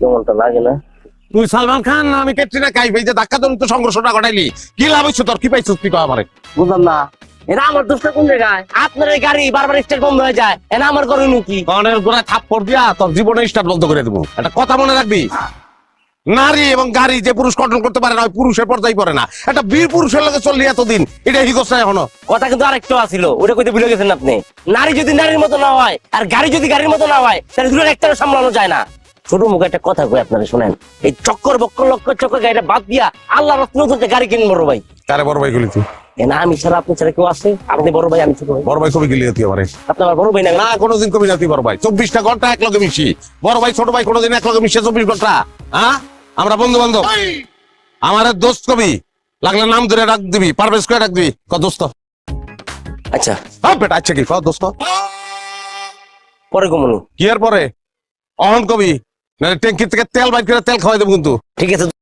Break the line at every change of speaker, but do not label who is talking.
কেমনটা লাগে না?
তুই সালমান খান না আমি ক্যাটরিনা কাইফ, এই যে ধাক্কা জনিত সংঘর্ষটা ঘটাইলি, কি লাভ হইছে তোর? কি পাইছিস তুই আমারে?
বুঝলাম না, এটা আমার দোষটা কোন জায়গায়? আপনার এই গাড়ি বারবার স্টার্ট বন্ধ হয়ে যায়, এটা আমার করণীয় কি?
কনের গোড়ায় থাপ্পড় দিয়া তোর জীবনে স্টার্ট বন্ধ করে দেবো। একটা কথা মনে রাখবি, নারী এবং গাড়ি যে পুরুষ কন্ট্রোল করতে পারে না, ওই পুরুষের পর্যায়ে পড়ে না। একটা বীর পুরুষের লগে চললি এতদিন, এটা হিগস না এখনো?
কথা কিন্তু আরেকটা আছিল, ওটা কইতে ভুলে গেছেন আপনি। নারী যদি নারীর মতো না হয় আর গাড়ি যদি গাড়ির মতো না হয়, তাহলে দুটোর একটাও সামলানো যায় না। ছোট মুখে একটা কথা কই আপনারা শুনেন, এই চক্কর বক্কর লক্কর চক্কর গাড়িটা বাদ দিয়া আল্লাহ রাস্তা নতুন গাড়ি কিনবো বড় ভাই।
কারে বড় ভাই গুলি তুই?
না আমি ছাড়া আপনি ছাড়া কেউ আছে? আপনি বড় ভাই, আমি ছোট ভাই।
বড় ভাই কবি গেলি তুই আমারে?
আপনি আমার বড় ভাই না?
না, কোনোদিন কবি না তুই বড় ভাই। 24টা ঘন্টা এক লগে মিশি। বড় ভাই ছোট ভাই কোনোদিন এক লগে মিশে 24 ঘন্টা? হ্যাঁ, আমরা বন্ধু বান্ধব। আমার দোস্ত কবি, লাগলে নাম ধরে ডাক দিবি, পারভেজ করে ডাক দিবি, ক দোস্ত।
আচ্ছা
হ্যাঁ বেটা, আচ্ছা কি ক দোস্ত?
পরে কমুনি।
কি এর পরে? অহন কবি, না ট্যাঙ্কি থেকে তেল বাইর করে তেল খাওয়াই দেবো কিন্তু।
ঠিক আছে।